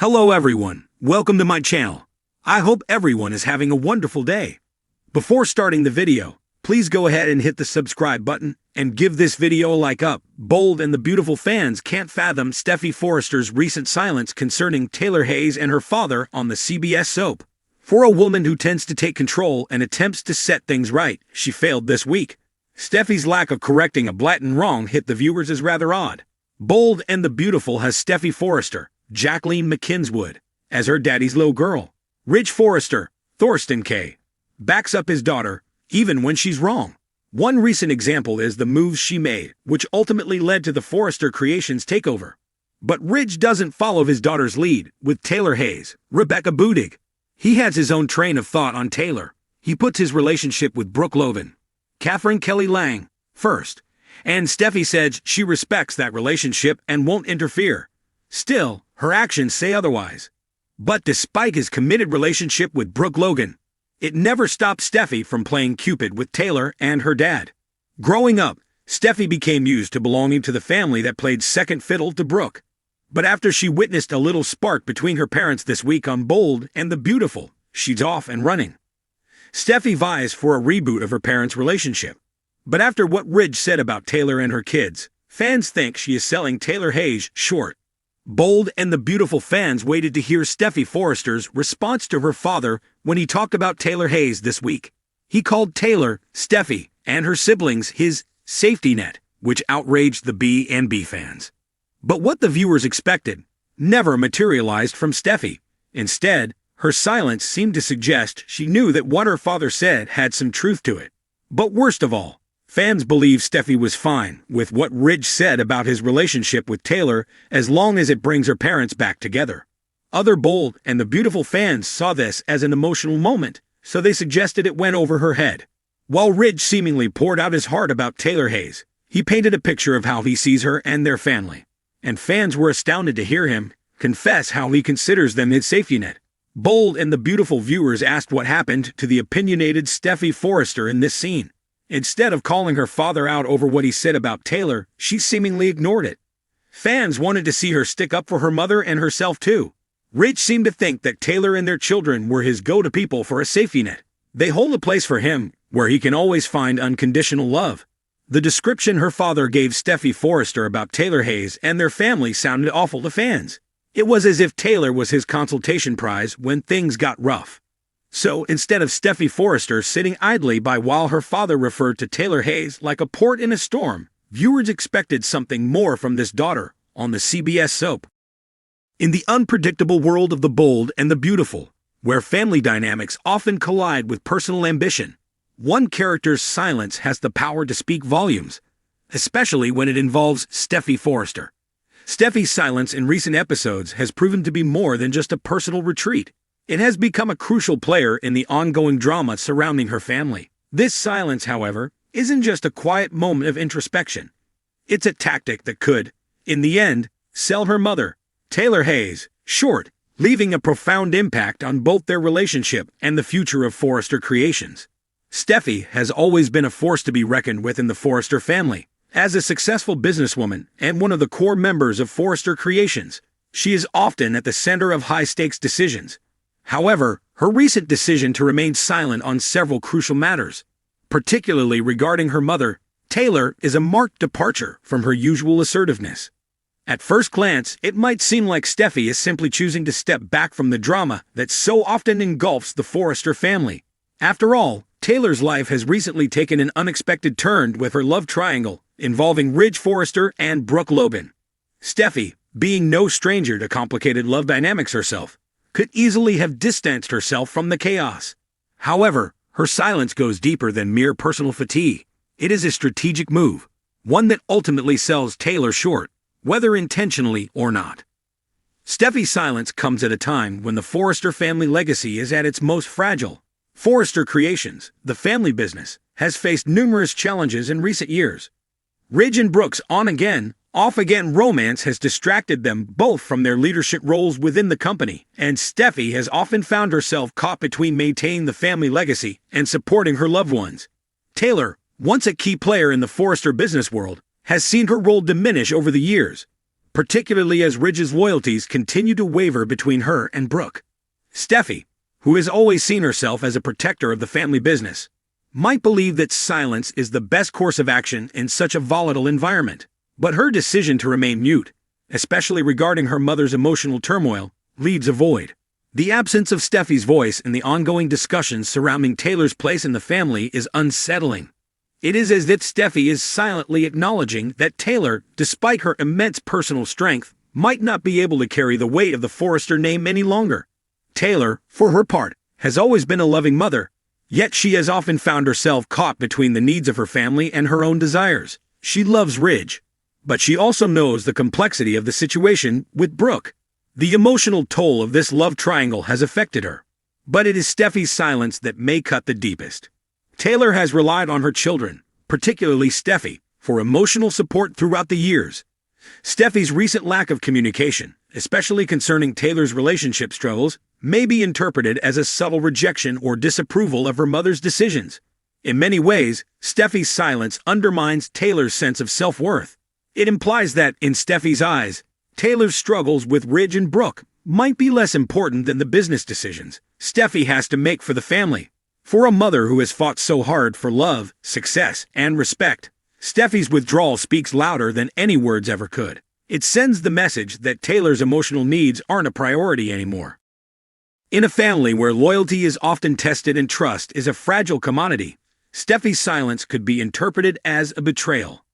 Hello everyone, welcome to my channel. I hope everyone is having a wonderful day. Before starting the video, please go ahead and hit the subscribe button and give this video a like up. Bold and the beautiful fans can't fathom Steffy Forrester's recent silence concerning Taylor Hayes and her father on the CBS soap. For a woman who tends to take control and attempts to set things right, she failed this week. Steffi's lack of correcting a blatant wrong hit the viewers as rather odd. Bold and the Beautiful has Steffy Forrester, Jacqueline McKinswood, as her daddy's little girl. Ridge Forrester, Thorsten K., backs up his daughter, even when she's wrong. One recent example is the moves she made, which ultimately led to the Forrester Creations takeover. But Ridge doesn't follow his daughter's lead, with Taylor Hayes, Rebecca Budig. He has his own train of thought on Taylor. He puts his relationship with Brooke Logan, Catherine Kelly Lang, first, and Steffi said she respects that relationship and won't interfere. Still, her actions say otherwise. But despite his committed relationship with Brooke Logan, it never stopped Steffi from playing Cupid with Taylor and her dad. Growing up, Steffi became used to belonging to the family that played second fiddle to Brooke. But after she witnessed a little spark between her parents this week on Bold and the Beautiful, she's off and running. Steffi vies for a reboot of her parents' relationship. But after what Ridge said about Taylor and her kids, fans think she is selling Taylor Hayes short. Bold and the Beautiful fans waited to hear Steffy Forrester's response to her father when he talked about Taylor Hayes this week. He called Taylor, Steffi, and her siblings his safety net, which outraged the B&B fans. But what the viewers expected never materialized from Steffi. Instead, her silence seemed to suggest she knew that what her father said had some truth to it. But worst of all, fans believe Steffi was fine with what Ridge said about his relationship with Taylor as long as it brings her parents back together. Other Bold and the Beautiful fans saw this as an emotional moment, so they suggested it went over her head. While Ridge seemingly poured out his heart about Taylor Hayes, he painted a picture of how he sees her and their family. And fans were astounded to hear him confess how he considers them his safety net. Bold and the Beautiful viewers asked what happened to the opinionated Steffy Forrester in this scene. Instead of calling her father out over what he said about Taylor, she seemingly ignored it. Fans wanted to see her stick up for her mother and herself too. Ridge seemed to think that Taylor and their children were his go-to people for a safety net. They hold a place for him where he can always find unconditional love. The description her father gave Steffy Forrester about Taylor Hayes and their family sounded awful to fans. It was as if Taylor was his consultation prize when things got rough. So, instead of Steffy Forrester sitting idly by while her father referred to Taylor Hayes like a port in a storm, viewers expected something more from this daughter on the CBS soap. In the unpredictable world of the Bold and the Beautiful, where family dynamics often collide with personal ambition, one character's silence has the power to speak volumes, especially when it involves Steffy Forrester. Steffy's silence in recent episodes has proven to be more than just a personal retreat. It has become a crucial player in the ongoing drama surrounding her family. This silence, however, isn't just a quiet moment of introspection. It's a tactic that could, in the end, sell her mother, Taylor Hayes, short, leaving a profound impact on both their relationship and the future of Forrester Creations. Steffi has always been a force to be reckoned with in the Forrester family. As a successful businesswoman and one of the core members of Forrester Creations, she is often at the center of high-stakes decisions. However, her recent decision to remain silent on several crucial matters, particularly regarding her mother, Taylor, is a marked departure from her usual assertiveness. At first glance, it might seem like Steffi is simply choosing to step back from the drama that so often engulfs the Forrester family. After all, Taylor's life has recently taken an unexpected turn with her love triangle involving Ridge Forrester and Brooke Logan. Steffi, being no stranger to complicated love dynamics herself, could easily have distanced herself from the chaos. However, her silence goes deeper than mere personal fatigue. It is a strategic move, one that ultimately sells Taylor short, whether intentionally or not. Steffy's silence comes at a time when the Forrester family legacy is at its most fragile. Forrester Creations, the family business, has faced numerous challenges in recent years. Ridge and Brooke's on-again, off-again romance has distracted them both from their leadership roles within the company, and Steffi has often found herself caught between maintaining the family legacy and supporting her loved ones. Taylor, once a key player in the Forrester business world, has seen her role diminish over the years. particularly as Ridge's loyalties continue to waver between her and Brooke. Steffy, who has always seen herself as a protector of the family business, might believe that silence is the best course of action in such a volatile environment. But her decision to remain mute, especially regarding her mother's emotional turmoil, leaves a void. The absence of Steffy's voice in the ongoing discussions surrounding Taylor's place in the family is unsettling. It is as if Steffy is silently acknowledging that Taylor, despite her immense personal strength, might not be able to carry the weight of the Forrester name any longer. Taylor, for her part, has always been a loving mother, yet she has often found herself caught between the needs of her family and her own desires. She loves Ridge, but she also knows the complexity of the situation with Brooke. The emotional toll of this love triangle has affected her, but it is Steffy's silence that may cut the deepest. Taylor has relied on her children, particularly Steffy, for emotional support throughout the years. Steffy's recent lack of communication, especially concerning Taylor's relationship struggles, may be interpreted as a subtle rejection or disapproval of her mother's decisions. In many ways, Steffy's silence undermines Taylor's sense of self-worth. It implies that, in Steffy's eyes, Taylor's struggles with Ridge and Brooke might be less important than the business decisions Steffy has to make for the family. For a mother who has fought so hard for love, success, and respect, Steffy's withdrawal speaks louder than any words ever could. It sends the message that Taylor's emotional needs aren't a priority anymore. In a family where loyalty is often tested and trust is a fragile commodity, Steffy's silence could be interpreted as a betrayal.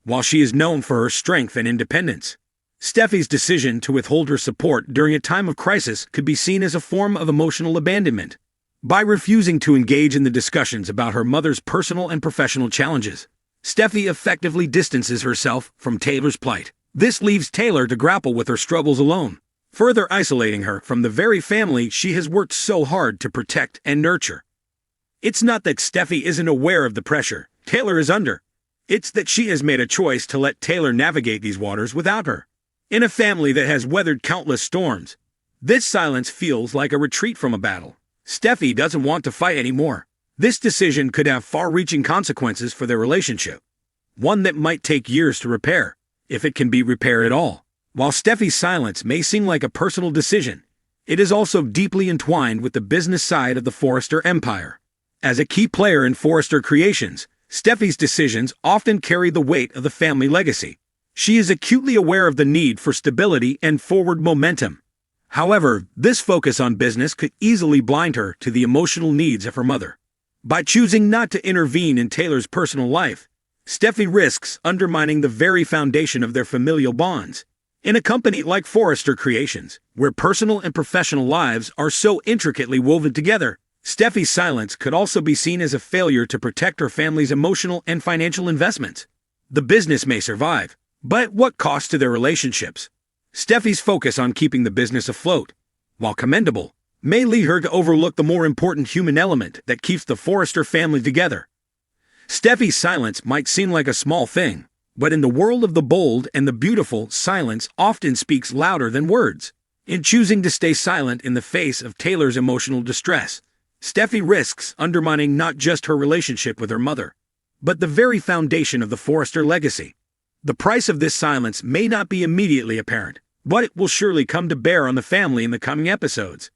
While she is known for her strength and independence, Steffy's decision to withhold her support during a time of crisis could be seen as a form of emotional abandonment. By refusing to engage in the discussions about her mother's personal and professional challenges, Steffy effectively distances herself from Taylor's plight. This leaves Taylor to grapple with her struggles alone, further isolating her from the very family she has worked so hard to protect and nurture. It's not that Steffy isn't aware of the pressure Taylor is under. It's that she has made a choice to let Taylor navigate these waters without her. In a family that has weathered countless storms, this silence feels like a retreat from a battle. Steffy doesn't want to fight anymore. This decision could have far-reaching consequences for their relationship, one that might take years to repair, if it can be repaired at all. While Steffy's silence may seem like a personal decision, it is also deeply entwined with the business side of the Forrester empire. As a key player in Forrester Creations, Steffy's decisions often carry the weight of the family legacy. She is acutely aware of the need for stability and forward momentum. However, this focus on business could easily blind her to the emotional needs of her mother. By choosing not to intervene in Taylor's personal life, Steffy risks undermining the very foundation of their familial bonds. In a company like Forrester Creations, where personal and professional lives are so intricately woven together, Steffy's silence could also be seen as a failure to protect her family's emotional and financial investments. The business may survive, but at what cost to their relationships? Steffy's focus on keeping the business afloat, while commendable, may lead her to overlook the more important human element that keeps the Forrester family together. Steffy's silence might seem like a small thing, but in the world of the bold and the beautiful, silence often speaks louder than words. In choosing to stay silent in the face of Taylor's emotional distress, Steffy risks undermining not just her relationship with her mother, but the very foundation of the Forrester legacy. The price of this silence may not be immediately apparent, but it will surely come to bear on the family in the coming episodes.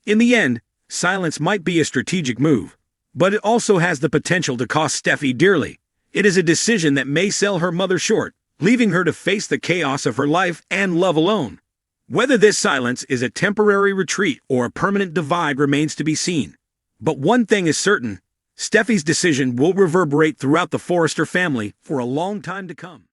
In the end, silence might be a strategic move, but it also has the potential to cost Steffy dearly. It is a decision that may sell her mother short, leaving her to face the chaos of her life and love alone. Whether this silence is a temporary retreat or a permanent divide remains to be seen. But one thing is certain, Steffy's decision will reverberate throughout the Forrester family for a long time to come.